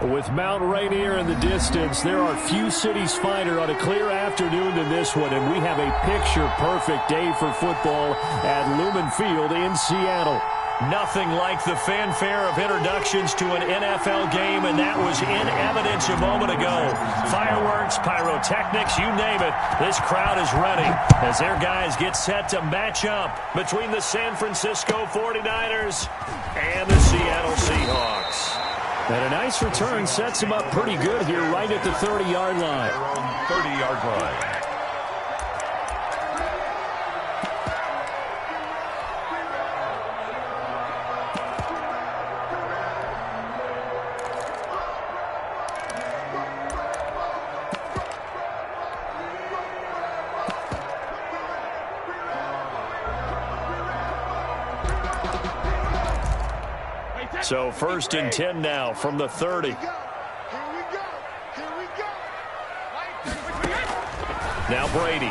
With Mount Rainier in the distance, there are few cities finer on a clear afternoon than this one, and we have a picture-perfect day for football at Lumen Field in Seattle. Nothing like the fanfare of introductions to an NFL game, and that was in evidence a moment ago. Fireworks, pyrotechnics, you name it, this crowd is ready as their guys get set to match up between the San Francisco 49ers and the Seattle Seahawks. And a nice return sets him up pretty good here right at the 30-yard line. 30-yard line. So 1st and 10 now from the 30. Now Brady.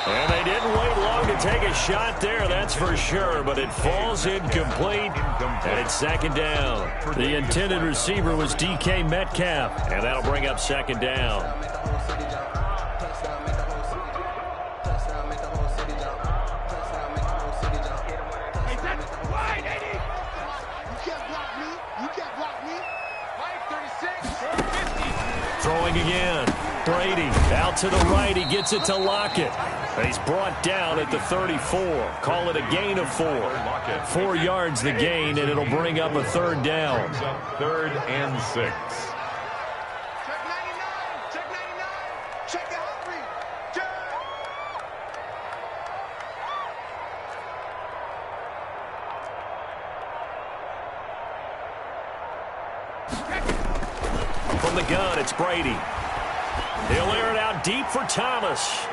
And they didn't wait long to take a shot there, that's for sure, but it falls incomplete, and it's 2nd down. The intended receiver was DK Metcalf, and that'll bring up 2nd down. Throwing again. Brady out to the right. He gets it to Lockett. He's brought down at the 34. Call it a gain of 4. 4 yards the gain, and it'll bring up a 3rd down. 3rd and 6. Check 99. Check 99. Check the hot read. From the gun, it's Brady. He'll air it out deep for Thomas.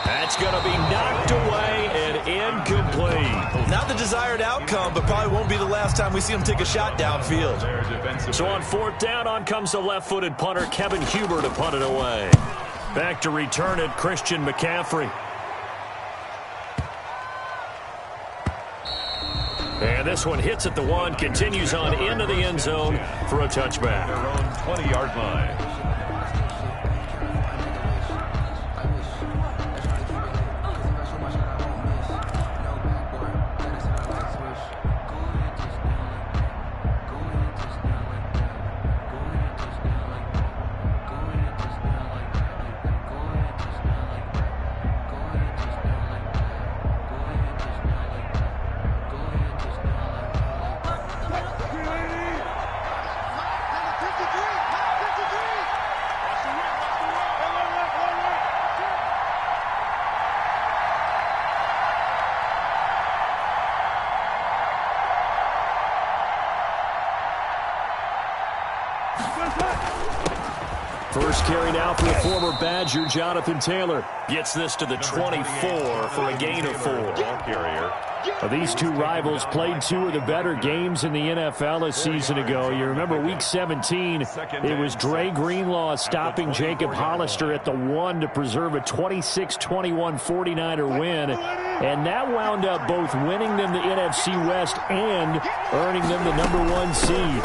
That's going to be knocked away and incomplete. Not the desired outcome, but probably won't be the last time we see him take a shot downfield. So on 4th down, on comes the left-footed punter, Kevin Huber, to punt it away. Back to return it, Christian McCaffrey. And this one hits at the 1, continues on into the end zone for a touchback. Their own 20-yard line. First carry now for the former Badger, Jonathan Taylor. Gets this to the 24 for a gain of 4. Ball carrier. These two rivals played 2 of the better games in the NFL a season ago. You remember Week 17, it was Dre Greenlaw stopping Jacob Hollister at the 1 to preserve a 26-21 49er win. And that wound up both winning them the NFC West and earning them the #1 seed.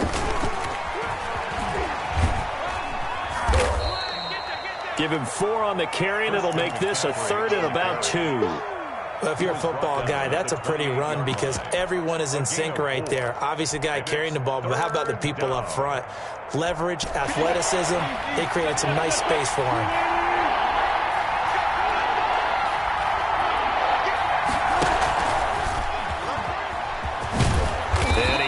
Give him 4 on the carry, and it'll make this a 3rd and about 2. Well, if you're a football guy, that's a pretty run because everyone is in sync right there. Obviously, the guy carrying the ball, but how about the people up front? Leverage, athleticism, they created some nice space for him.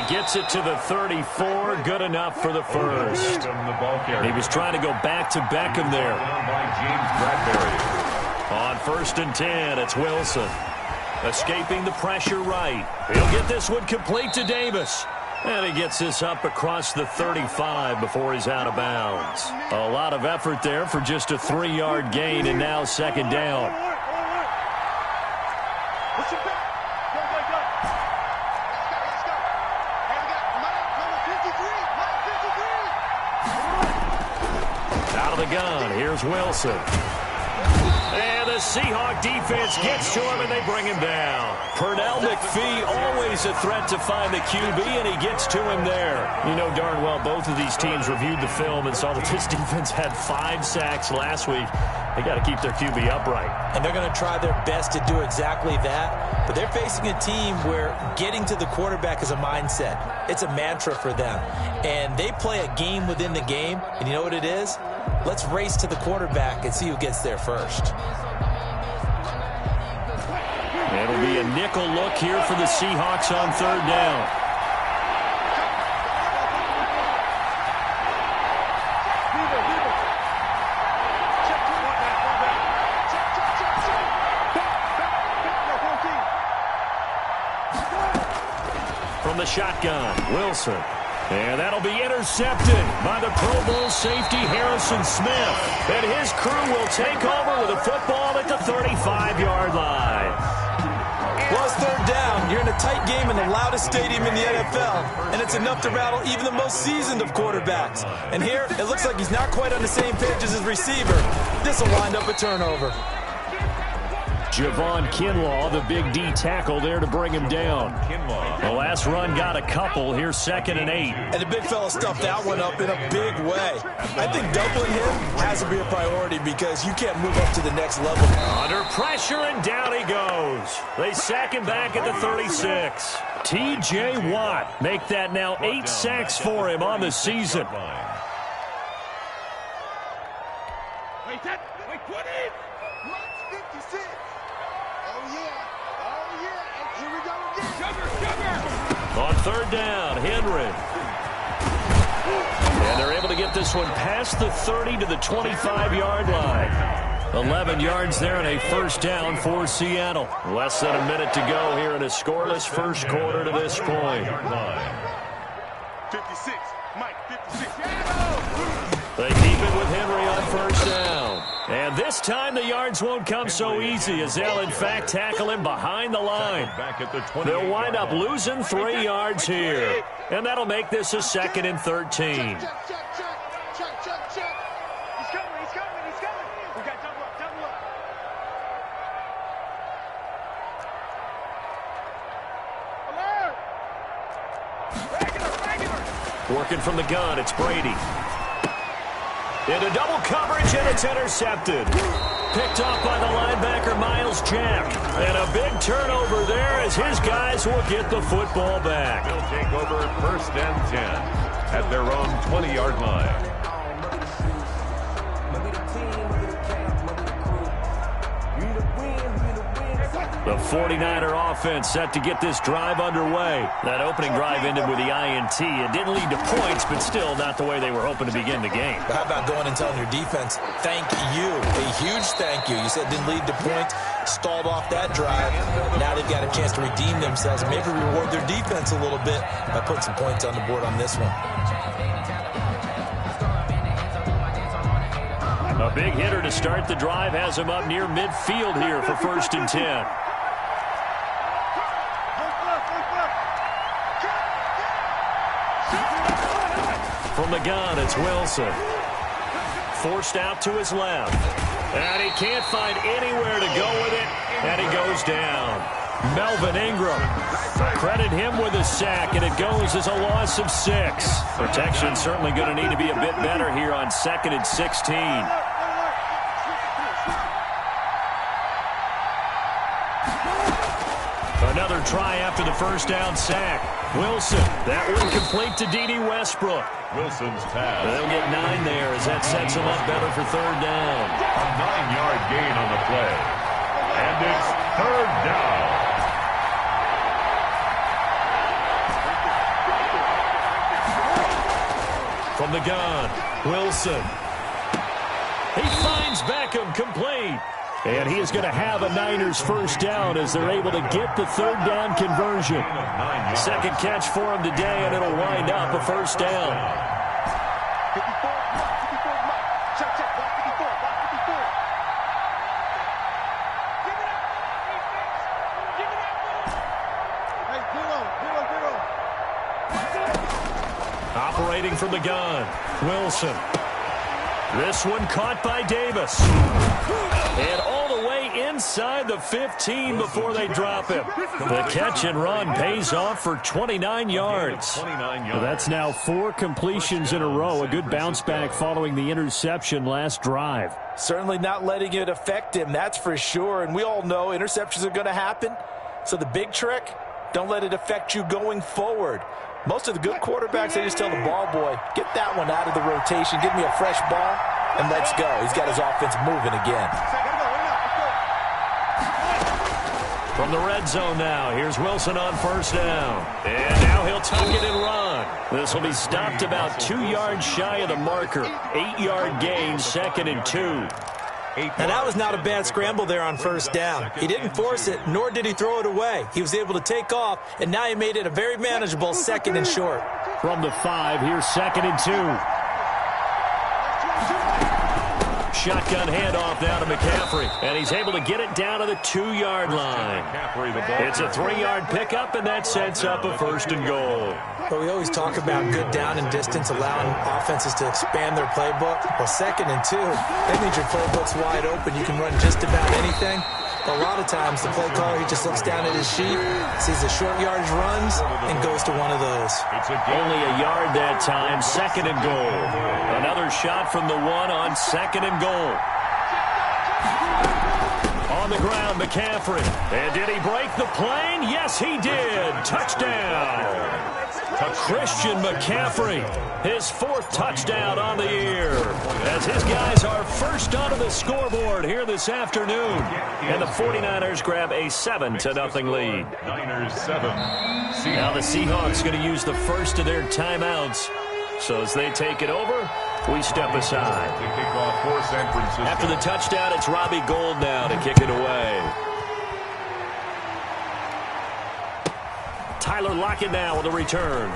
Gets it to the 34, good enough for the first. He was trying to go back to Beckham there. On 1st and 10, it's Wilson. Escaping the pressure right. He'll get this one complete to Davis. And he gets this up across the 35 before he's out of bounds. A lot of effort there for just a 3-yard gain, and now 2nd down. Out of the gun, here's Wilson. And the The Seahawk defense gets to him, and they bring him down. Pernell McPhee, always a threat to find the QB, and he gets to him there. You know darn well both of these teams reviewed the film and saw that this defense had 5 sacks last week. They got to keep their QB upright. And they're going to try their best to do exactly that. But they're facing a team where getting to the quarterback is a mindset. It's a mantra for them. And they play a game within the game. And you know what it is? Let's race to the quarterback and see who gets there first. It'll be a nickel look here for the Seahawks on 3rd down. From the shotgun, Wilson. And that'll be intercepted by the Pro Bowl safety Harrison Smith. And his crew will take over with a football at the 35-yard line. Well, it's 3rd down. You're in a tight game in the loudest stadium in the NFL, and it's enough to rattle even the most seasoned of quarterbacks. And here, it looks like he's not quite on the same page as his receiver. This will wind up a turnover. Javon Kinlaw, the big D tackle there to bring him down. The last run got a couple. Here's 2nd and 8. And the big fella stuffed that one up in a big way. I think doubling him has to be a priority because you can't move up to the next level. Under pressure, and down he goes. They sack him back at the 36. T.J. Watt make that now 8 sacks for him on the season. Wait, 20. 56. Oh, yeah. And here we go again. Sugar. On 3rd down, Henry. And they're able to get this one past the 30 to the 25-yard line. 11 yards there and a 1st down for Seattle. Less than a minute to go here in a scoreless first quarter to this point. 56. Mike, 56. They keep it with Henry on 1st down. And this time the yards won't come so easy as they'll in fact tackle him behind the line. They'll wind up losing 3 yards here. And that'll make this a 2nd and 13. Check. He's coming. We got double up. Alert! Regular. Working from the gun, it's Brady. Into double coverage, and it's intercepted. Picked off by the linebacker, Miles Jack. And a big turnover there as his guys will get the football back. They'll take over 1st and 10 at their own 20-yard line. The 49er offense set to get this drive underway. That opening drive ended with the INT. It didn't lead to points, but still not the way they were hoping to begin the game. But how about going and telling your defense, thank you, a huge thank you. You said it didn't lead to points, stalled off that drive. Now they've got a chance to redeem themselves and maybe reward their defense a little bit by putting some points on the board on this one. A big hitter to start the drive has him up near midfield here for 1st and 10. From the gun, it's Wilson. Forced out to his left. And he can't find anywhere to go with it, and he goes down. Melvin Ingram. Credit him with a sack, and it goes as a loss of 6. Protection certainly going to need to be a bit better here on 2nd and 16. Another try after the 1st down sack. Wilson, that one complete to D.D. Westbrook. Wilson's pass. They'll get 9 there as that sets them up better for 3rd down. A 9-yard gain on the play. And it's 3rd down. From the gun, Wilson. He finds Beckham complete. And he is going to have a Niners 1st down as they're able to get the 3rd down conversion. 2nd catch for him today, and it'll wind up a 1st down. 54. Check. 54. Give it up. Hey, Zero. Operating from the gun, Wilson. This one caught by Davis. And all the way inside the 15 before they drop him. The catch and run pays off for 29 yards. That's now 4 completions in a row. A good bounce back following the interception last drive. Certainly not letting it affect him, that's for sure. And we all know interceptions are going to happen. So the big trick, don't let it affect you going forward. Most of the good quarterbacks, they just tell the ball boy, get that one out of the rotation, give me a fresh ball, and let's go. He's got his offense moving again. From the red zone now, here's Wilson on first down. And now he'll tuck it and run. This will be stopped about 2 yards shy of the marker. 8-yard gain, 2nd and 2. And that was not a bad scramble there on first down. He didn't force it, nor did he throw it away. He was able to take off, and now he made it a very manageable 2nd and short. From the 5, here's 2nd and 2. Shotgun handoff now to McCaffrey, and he's able to get it down to the 2-yard line. It's a 3-yard pickup, and that sets up a 1st and goal. But we always talk about good down and distance, allowing offenses to expand their playbook. Well, 2nd and 2, that means your playbook's wide open. You can run just about anything. But a lot of times, the play caller, he just looks down at his sheet, sees the short yardage runs, and goes to one of those. Only a yard that time, 2nd and goal. Another shot from the 1 on 2nd and goal. On the ground, McCaffrey. And did he break the plane? Yes, he did. Touchdown. Christian McCaffrey, his 4th touchdown on the year, as his guys are first onto the scoreboard here this afternoon. And the 49ers grab a 7-0 lead. Niners 7. Now the Seahawks going to use the first of their timeouts. So as they take it over, we step aside. They kick off for San Francisco. After the touchdown, it's Robbie Gould now to kick it away. Tyler Lockett now with a return.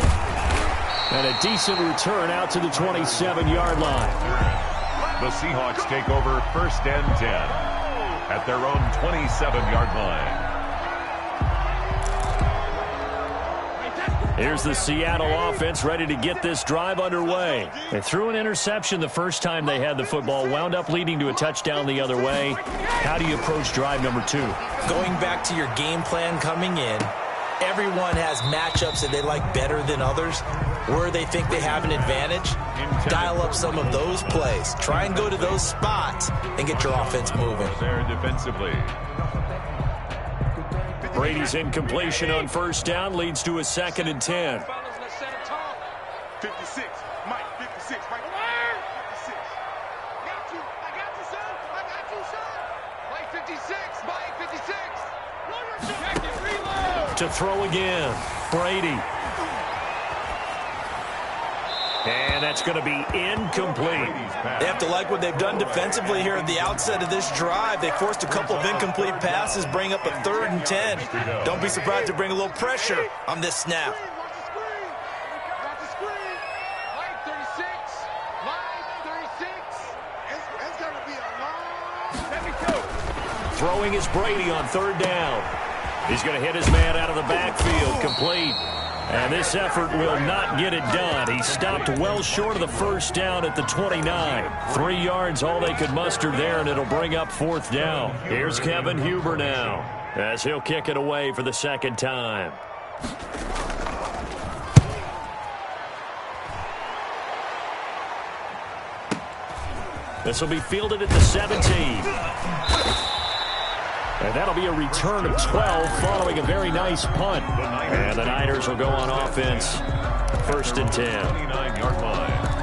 And a decent return out to the 27-yard line. The Seahawks take over 1st and 10 at their own 27-yard line. Here's the Seattle offense ready to get this drive underway. They threw an interception the first time they had the football, wound up leading to a touchdown the other way. How do you approach drive number 2? Going back to your game plan coming in, everyone has matchups that they like better than others, where they think they have an advantage. Dial up some of those plays. Try and go to those spots and get your offense moving. There defensively. Brady's incompletion on first down leads to a 2nd and 10. 56, Mike, 56, Mike, 56. Got you, I got you, son. I got you, son. Mike, 56, Mike, 56. Check it, reload. To throw again, Brady. And that's going to be incomplete. They have to like what they've done defensively here at the outset of this drive. They forced a couple of incomplete passes, bring up a 3rd and 10. Don't be surprised to bring a little pressure on this snap. Watch the screen. Mike, 36. Mike, 36. It's going to be a long 72. Throwing is Brady on 3rd down. He's going to hit his man out of the backfield, complete. And this effort will not get it done. He stopped well short of the first down at the 29. 3 yards, all they could muster there, and it'll bring up 4th down. Here's Kevin Huber now, as he'll kick it away for the 2nd time. This will be fielded at the 17. And that'll be a return of 12 following a very nice punt. And the Niners will go on offense. 1st and 10. 29-yard line.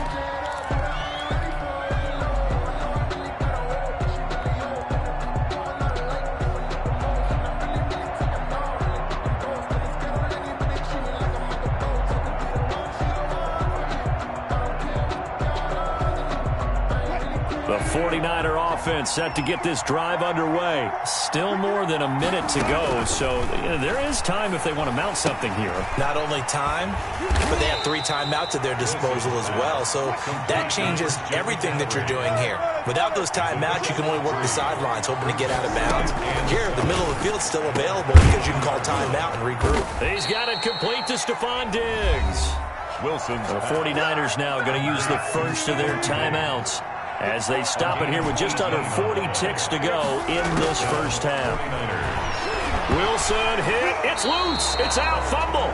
The 49er offense set to get this drive underway. Still more than a minute to go, so there is time if they want to mount something here. Not only time, but they have 3 timeouts at their disposal as well, so that changes everything that you're doing here. Without those timeouts, you can only work the sidelines, hoping to get out of bounds. Here, the middle of the field's still available because you can call timeout and regroup. He's got it complete to Stephon Diggs. Wilson's The 49ers now going to use the first of their timeouts. as they stop it here with just under 40 ticks to go in this first half. Wilson hit. It's loose. It's out. Fumble.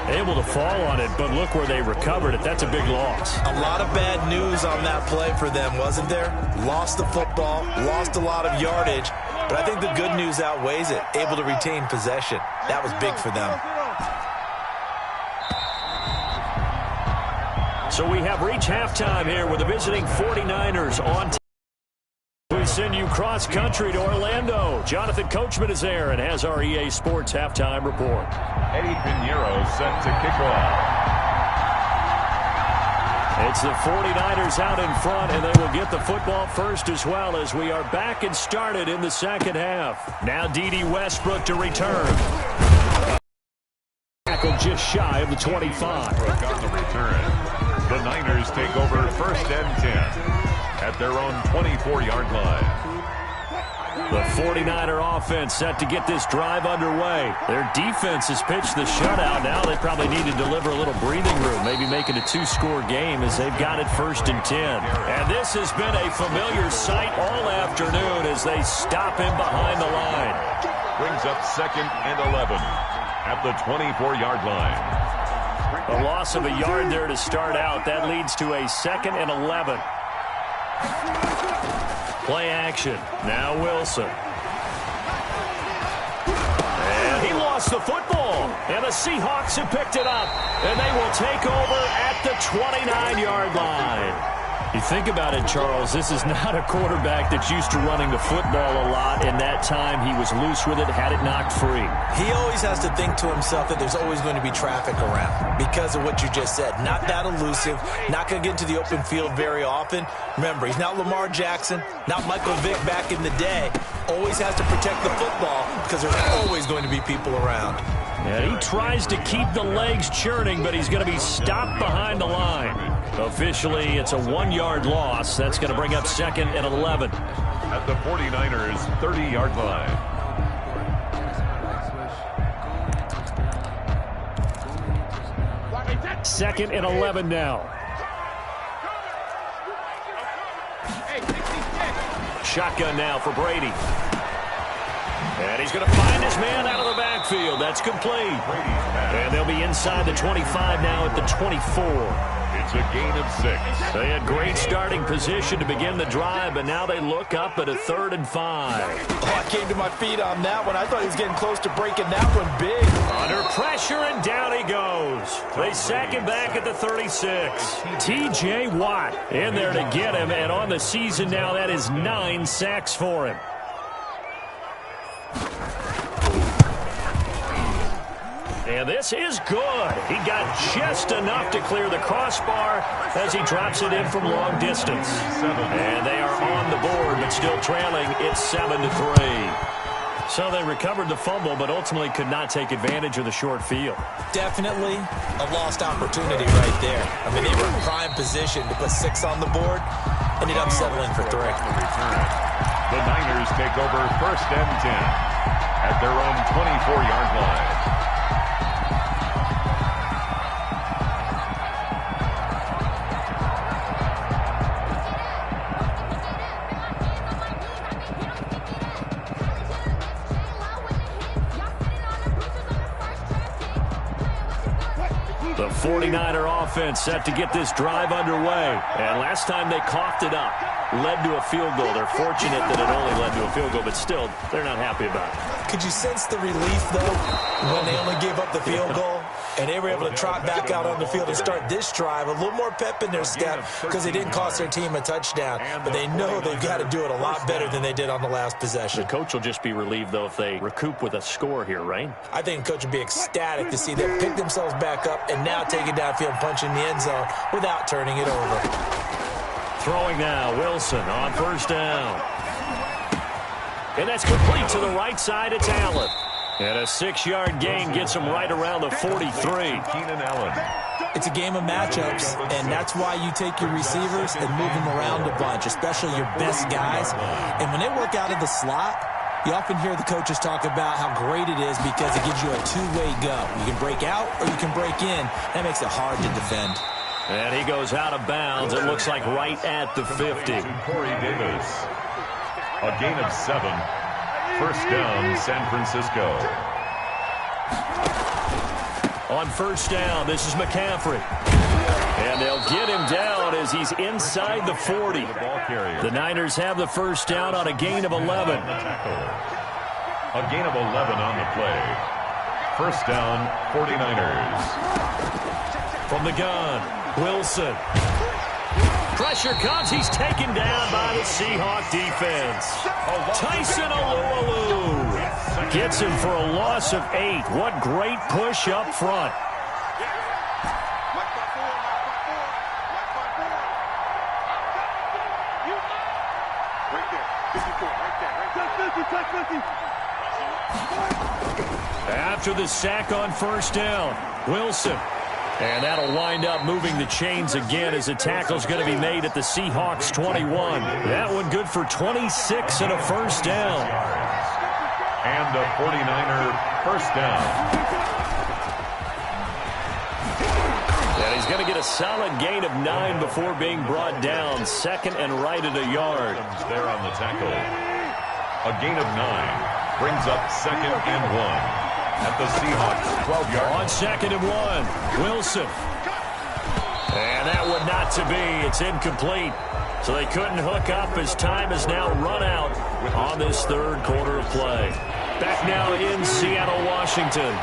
Able to fall on it, but look where they recovered it. That's a big loss. A lot of bad news on that play for them, wasn't there? Lost the football, lost a lot of yardage, but I think the good news outweighs it. Able to retain possession. That was big for them. So we have reached halftime here with the visiting 49ers on. We send you cross-country to Orlando. Jonathan Coachman is there and has our EA Sports halftime report. Eddie Pinheiro set to kick off. It's the 49ers out in front, and they will get the football first as well as we are back and started in the second half. Now D.D. Westbrook to return. Tackle just shy of the 25. On the return. The Niners take over first and 10. At their own 24-yard line. The 49er offense set to get this drive underway. Their defense has pitched the shutout. Now they probably need to deliver a little breathing room, maybe make it a two-score game as they've got it first and 10. And this has been a familiar sight all afternoon as they stop him behind the line. Brings up second and 11 at the 24-yard line. A loss of a yard there to start out. That leads to a second and 11. Play action. Now Wilson. And he lost the football. And the Seahawks have picked it up. And they will take over at the 29-yard line. You think about it, Charles, this is not a quarterback that's used to running the football a lot. In that time, he was loose with it, had it knocked free. He always has to think to himself that there's always going to be traffic around because of what you just said. Not that elusive, not going to get into the open field very often. Remember, he's not Lamar Jackson, not Michael Vick back in the day. Always has to protect the football because there's always going to be people around. And he tries to keep the legs churning, but he's going to be stopped behind the line. Officially, it's a 1-yard loss. That's going to bring up second and 11. At the 49ers' 30-yard line. Second and 11 now. Shotgun now for Brady. And he's going to find his man out of the backfield. That's complete. And they'll be inside the 25 now at the 24. It's a gain of 6. They had great starting position to begin the drive, but now they look up at a 3rd and 5. Oh, I came to my feet on that one. I thought he was getting close to breaking that one big. Under pressure, and down he goes. They sack him back at the 36. T.J. Watt in there to get him, and on the season now, that is 9 sacks for him. And this is good. He got just enough to clear the crossbar as he drops it in from long distance. And they are on the board, but still trailing. It's 7-3. So they recovered the fumble, but ultimately could not take advantage of the short field. Definitely a lost opportunity right there. I mean, they were in prime position to put 6 on the board. Ended up settling for 3. The Niners take over first and 10 at their own 24-yard line. The 49er offense set to get this drive underway. And last time they coughed it up, led to a field goal. They're fortunate that it only led to a field goal, but still, they're not happy about it. Could you sense the relief, though, when they only gave up the field goal? And they were able to trot back out on the field and start this drive. A little more pep in their step because they didn't cost their team a touchdown. But they know they've got to do it a lot better than they did on the last possession. The coach will just be relieved, though, if they recoup with a score here, right? I think the coach would be ecstatic to see them pick themselves back up and now take it downfield and punch in the end zone without turning it over. Throwing now, Wilson on first down. And that's complete to the right side. It's Allen. And a 6-yard gain gets him right around the 43. Keenan Allen. It's a game of matchups, and that's why you take your receivers and move them around a bunch, especially your best guys. And when they work out of the slot, you often hear the coaches talk about how great it is because it gives you a two-way go. You can break out or you can break in. That makes it hard to defend. And he goes out of bounds. It looks like right at the 50. Corey Davis. A gain of 7. First down, San Francisco. On first down, this is McCaffrey. And they'll get him down as he's inside the 40. The Niners have the first down on a gain of 11. A gain of 11 on the play. First down, 49ers. From the gun, Wilson. Pressure comes. He's taken down by the Seahawk defense. Tyson Alualu gets him for a loss of 8. What great push up front. After the sack on first down, Wilson. And that'll wind up moving the chains again as the tackle's going to be made at the Seahawks 21. That one good for 26 and a first down. And a 49er first down. And he's going to get a solid gain of 9 before being brought down. Second and right at a yard. There on the tackle. A gain of 9 brings up second and 1. At the Seahawks 12-yard line. On second and 1, Wilson. And that one not to be. It's incomplete. So they couldn't hook up as time has now run out on this third quarter of play. Back now in Seattle, Washington.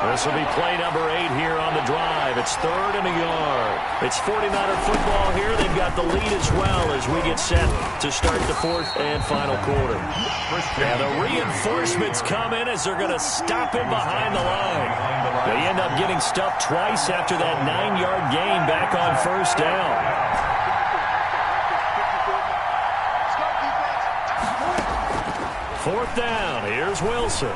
This will be play number 8 here on the drive. It's third and a yard. It's 49er football here. They've got the lead as well as we get set to start the fourth and final quarter. And the reinforcements come in as they're going to stop him behind the line. They end up getting stuffed twice after that 9-yard gain back on first down. Fourth down. Here's Wilson.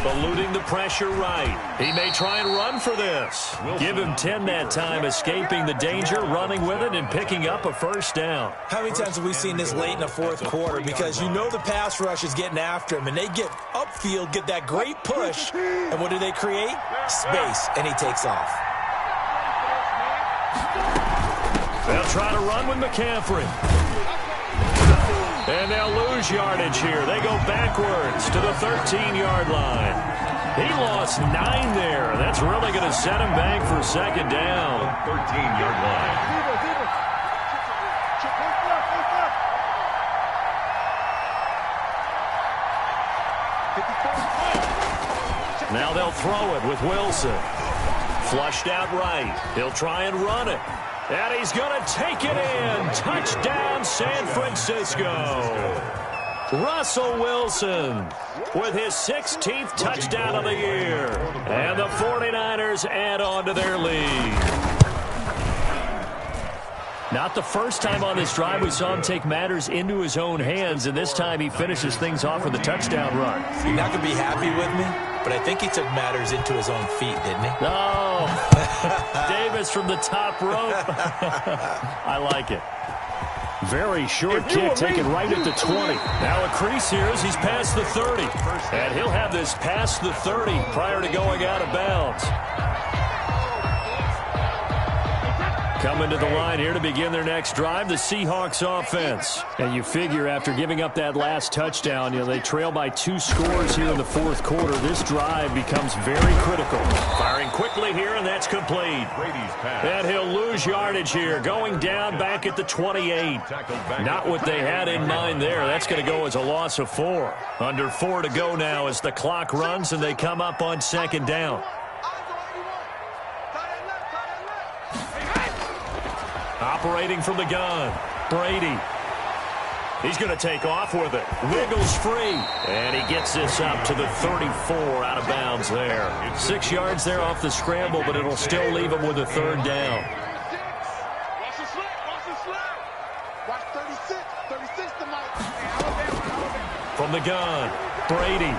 Eluding the pressure right. He may try and run for this. Give him 10 that time, escaping the danger, running with it, and picking up a first down. How many times have we seen this late in the fourth quarter? Because you know the pass rush is getting after him, and they get upfield, get that great push, and what do they create? Space, and he takes off. They'll try to run with McCaffrey. And they'll lose yardage here. They go backwards to the 13-yard line. He lost 9 there. That's really going to set him back for second down. 13-yard line. Now they'll throw it with Wilson. Flushed out right. He'll try and run it. And he's going to take it in. Touchdown, San Francisco. Russell Wilson with his 16th touchdown of the year. And the 49ers add on to their lead. Not the first time on this drive we saw him take matters into his own hands, and this time he finishes things off with a touchdown run. You're not going to be happy with me, but I think he took matters into his own feet, didn't he? Oh, Davis from the top rope. I like it. Very short kick taken right at the 20. Now a crease here as he's past the 30. And he'll have this past the 30 prior to going out of bounds. Coming to the line here to begin their next drive, the Seahawks offense. And you figure after giving up that last touchdown, they trail by 2 scores here in the fourth quarter. This drive becomes very critical. Firing quickly here, and that's complete. And he'll lose yardage here, going down back at the 28. Not what they had in mind there. That's going to go as a loss of 4. Under 4 to go now as the clock runs, and they come up on second down. Operating from the gun, Brady. He's going to take off with it. Wiggles free. And he gets this up to the 34 out of bounds there. 6 yards there off the scramble, but it'll still leave him with a third down. From the gun, Brady.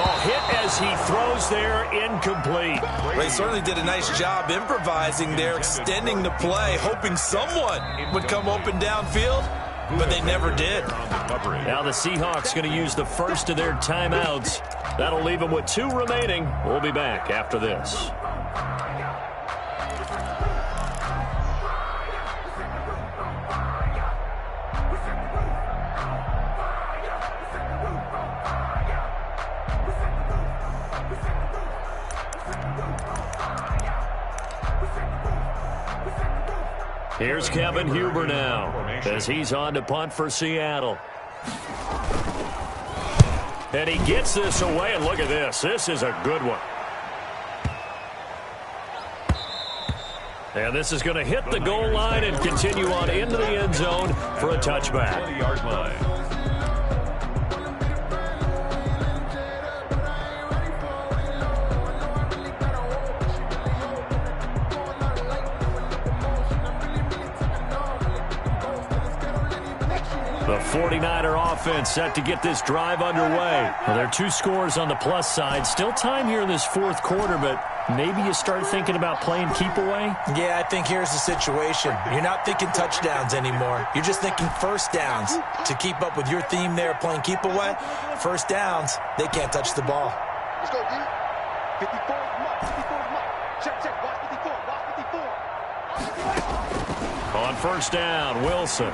Oh, hit as he throws there, incomplete. They certainly did a nice job improvising there, extending the play, hoping someone would come open downfield, but they never did. Now the Seahawks going to use the first of their timeouts. That'll leave them with 2 remaining. We'll be back after this. Here's Kevin Huber now as he's on to punt for Seattle. And he gets this away, and look at this. This is a good one. And this is going to hit the goal line and continue on into the end zone for a touchback. 20-yard line. The 49er offense set to get this drive underway. Well, there are 2 scores on the plus side. Still time here in this fourth quarter, but maybe you start thinking about playing keep away? Yeah, I think here's the situation. You're not thinking touchdowns anymore. You're just thinking first downs. To keep up with your theme there, playing keep away, first downs, they can't touch the ball. Let's go, D. 54, mark, 54, mark. Check, watch 54, watch 54. On first down, Wilson.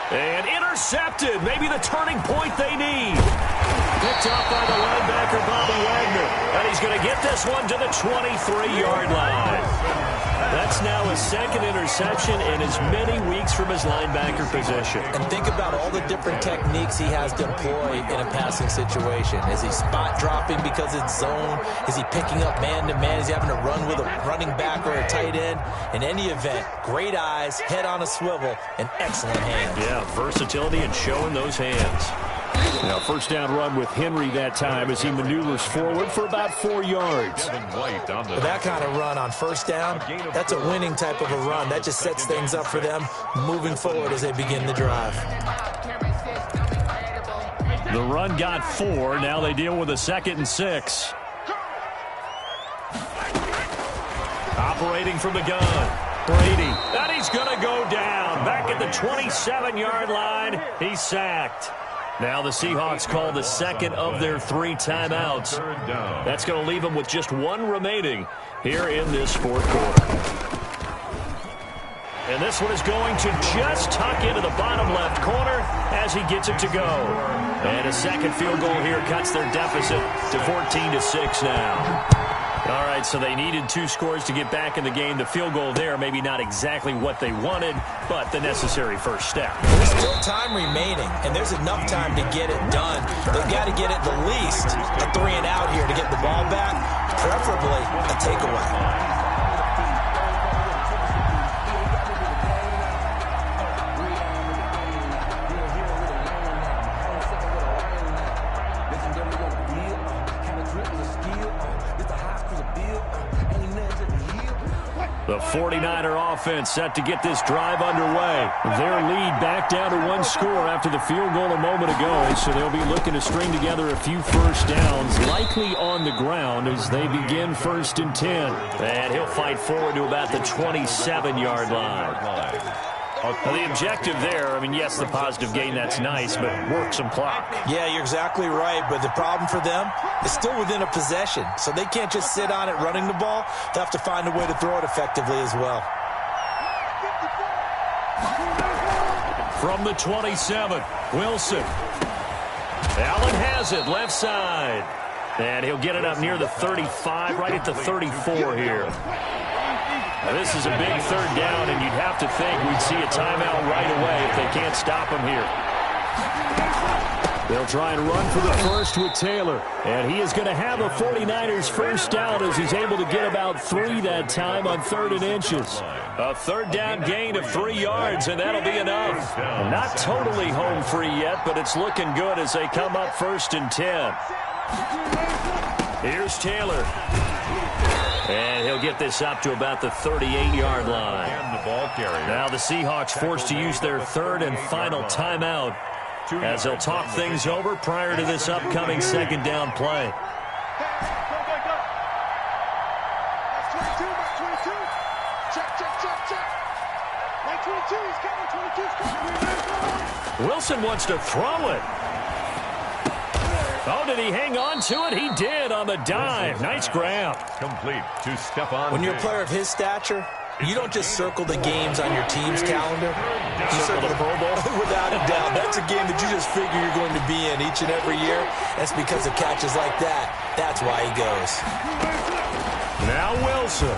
And intercepted. Maybe the turning point they need. Picked up by the linebacker, Bobby Wagner. And he's going to get this one to the 23-yard line. That's now his second interception in as many weeks from his linebacker position. And think about all the different techniques he has to employ in a passing situation. Is he spot dropping because it's zone? Is he picking up man-to-man? Is he having to run with a running back or a tight end? In any event, great eyes, head on a swivel, and excellent hands. Yeah, versatility and showing those hands. Now, first down run with Henry that time as he maneuvers forward for about 4 yards. But that kind of run on first down, that's a winning type of a run. That just sets things up for them moving forward as they begin the drive. The run got 4. Now they deal with a 2nd and 6. Operating from the gun. Brady. And he's going to go down. Back at the 27-yard line. He's sacked. Now the Seahawks call the second of their 3 timeouts. That's going to leave them with just 1 remaining here in this fourth quarter. And this one is going to just tuck into the bottom left corner as he gets it to go. And a second field goal here cuts their deficit to 14-6 now. All right, so they needed 2 scores to get back in the game. The field goal there, maybe not exactly what they wanted, but the necessary first step. There's still time remaining, and there's enough time to get it done. They've got to get at the least a 3 and out here to get the ball back, preferably a takeaway. The 49er offense set to get this drive underway. Their lead back down to 1 score after the field goal a moment ago, so they'll be looking to string together a few first downs, likely on the ground as they begin 1st and 10. And he'll fight forward to about the 27-yard line. Well, the objective there, I mean, yes, the positive gain, that's nice, but work some clock. Yeah, you're exactly right, but the problem for them is still within a possession, so they can't just sit on it running the ball. They have to find a way to throw it effectively as well. From the 27, Wilson. Allen has it, left side. And he'll get it up near the 35, right at the 34 here. Now, this is a big 3rd down, and you'd have to think we'd see a timeout right away if they can't stop him here. They'll try and run for the first with Taylor. And he is going to have a 49ers first down as he's able to get about 3 that time on 3rd and inches. A 3rd down gain of 3 yards, and that'll be enough. Not totally home free yet, but it's looking good as they come up 1st and 10. Here's Taylor. And he'll get this up to about the 38-yard line. Now the Seahawks forced to use their 3rd and final timeout as they'll talk things over prior to this upcoming 2nd down play. That's 22, that's 22. Check. Like 22, he's coming, 22's coming. Wilson wants to throw it. Oh, did he hang on to it? He did on the dive. Nice grab. Complete to Stephon. When you're a player of his stature, you don't just circle the games on your team's calendar. You circle the Pro Bowl. Without a doubt. That's a game that you just figure you're going to be in each and every year. That's because of catches like that. That's why he goes. Now Wilson.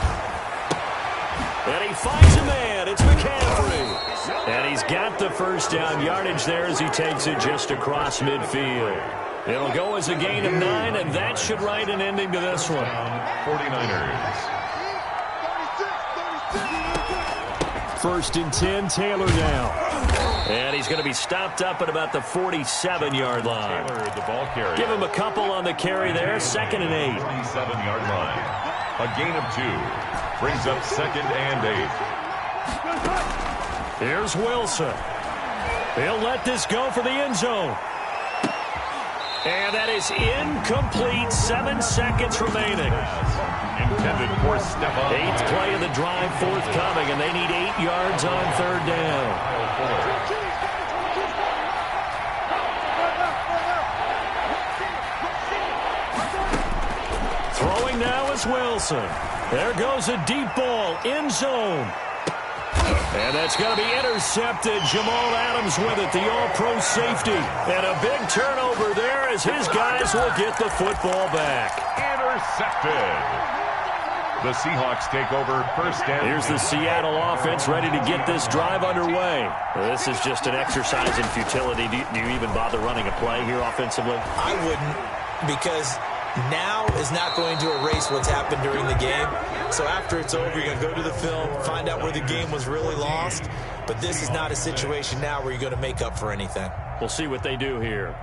And he finds a man. It's McCaffrey. And he's got the first down yardage there as he takes it just across midfield. It'll go as a gain of 9, and that should write an ending to this one. 49ers. 1st and 10, Taylor down. And he's going to be stopped up at about the 47-yard line. Taylor, the ball carrier. Give him a couple on the carry there. 2nd and 8. 47-yard line. A gain of 2. Brings up 2nd and 8. Here's Wilson. He'll let this go for the end zone. And that is incomplete. 7 seconds remaining. Intended for step up. 8th play of the drive forthcoming, and they need 8 yards on 3rd down. Throwing now is Wilson. There goes a deep ball, end zone. And that's going to be intercepted. Jamal Adams with it, the all-pro safety. And a big turnover there as his guys will get the football back. Intercepted. The Seahawks take over 1st and 10. Here's the Seattle offense ready to get this drive underway. Well, this is just an exercise in futility. Do you even bother running a play here offensively? I wouldn't, because now is not going to erase what's happened during the game. So after it's over, you're going to go to the film, find out where the game was really lost. But this is not a situation now where you're going to make up for anything. We'll see what they do here.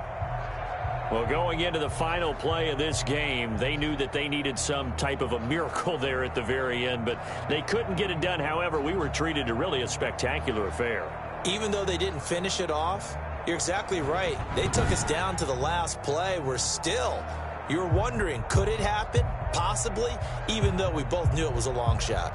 Well, going into the final play of this game, they knew that they needed some type of a miracle there at the very end, but they couldn't get it done. However, we were treated to really a spectacular affair. Even though they didn't finish it off, you're exactly right. They took us down to the last play. We're still, you were wondering, could it happen? Possibly, even though we both knew it was a long shot.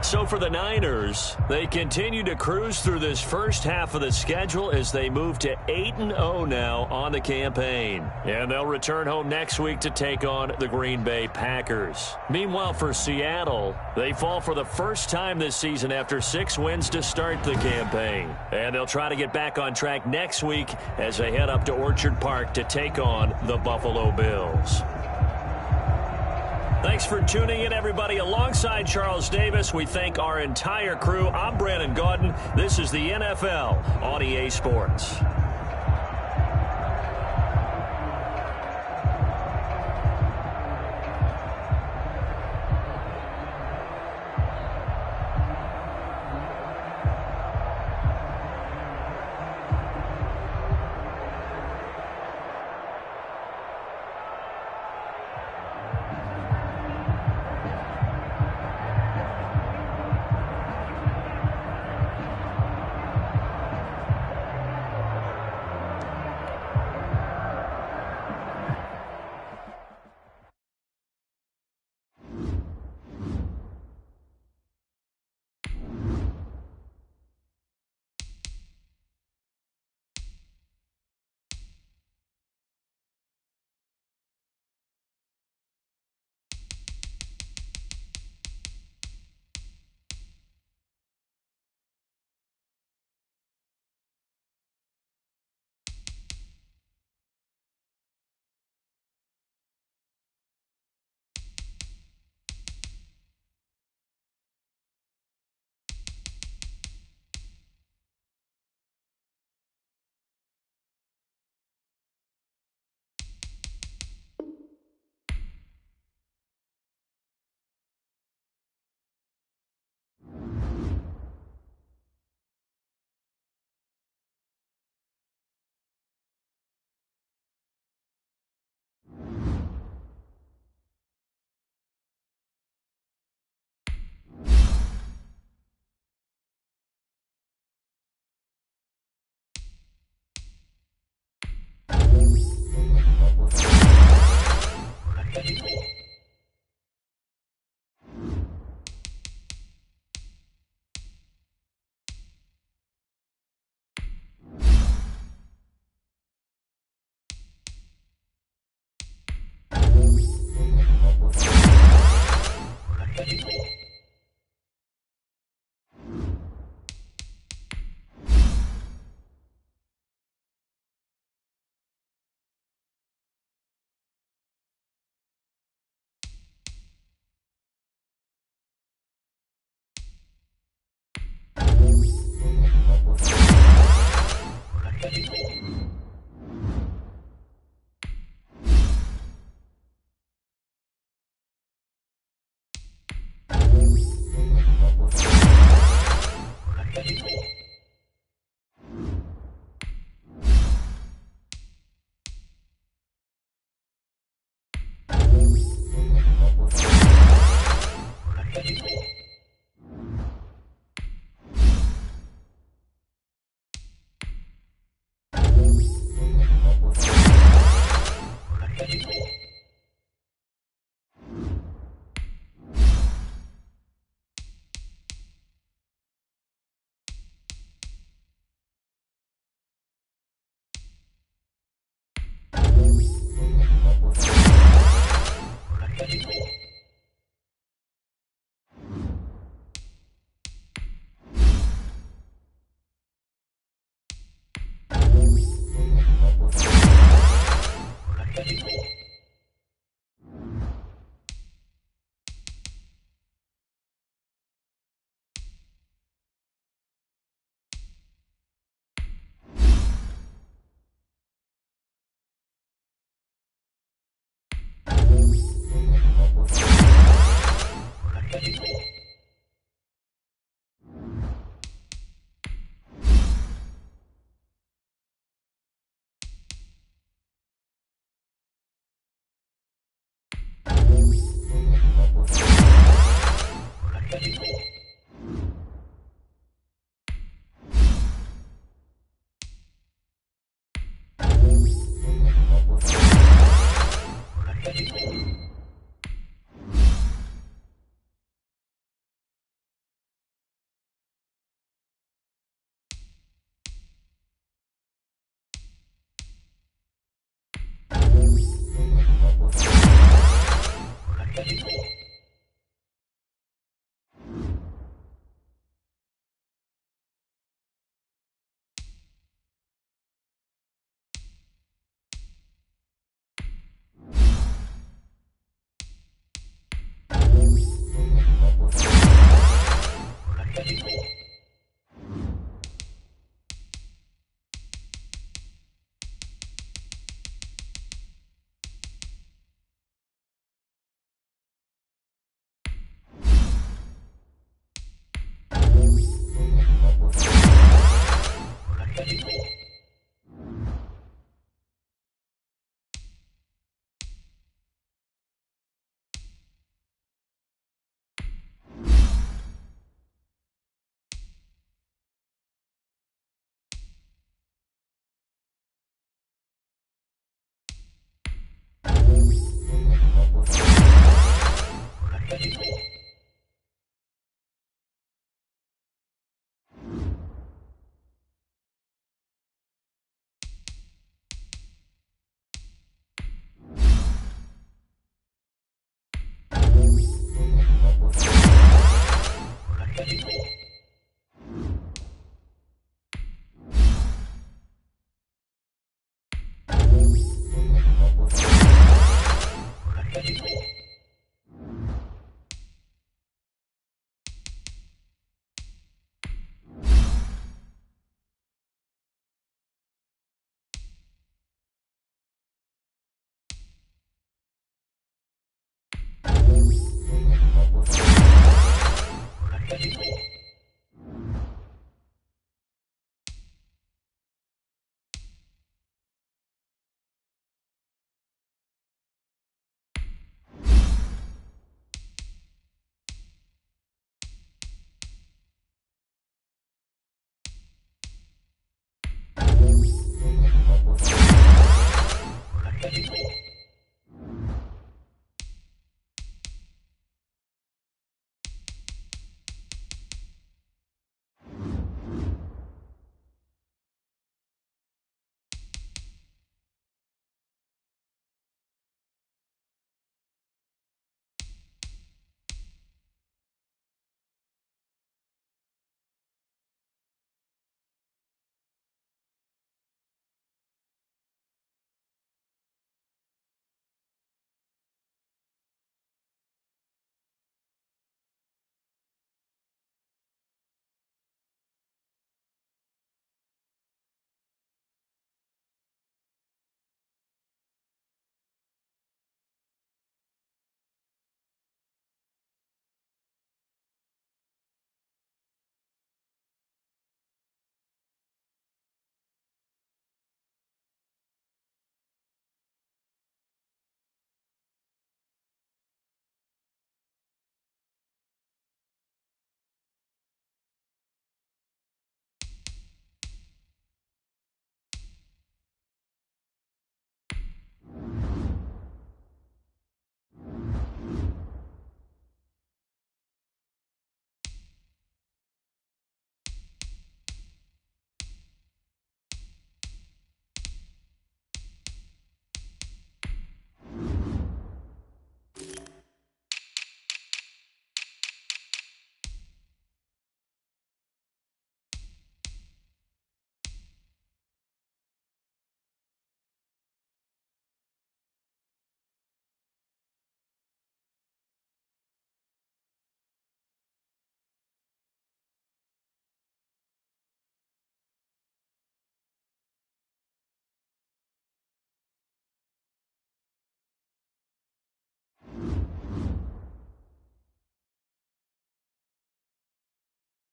So for the Niners, they continue to cruise through this first half of the schedule as they move to 8-0 now on the campaign. And they'll return home next week to take on the Green Bay Packers. Meanwhile, for Seattle, they fall for the first time this season after 6 wins to start the campaign. And they'll try to get back on track next week as they head up to Orchard Park to take on the Buffalo Bills. Thanks for tuning in, everybody. Alongside Charles Davis, we thank our entire crew. I'm Brandon Gaudin. This is the NFL on EA Sports.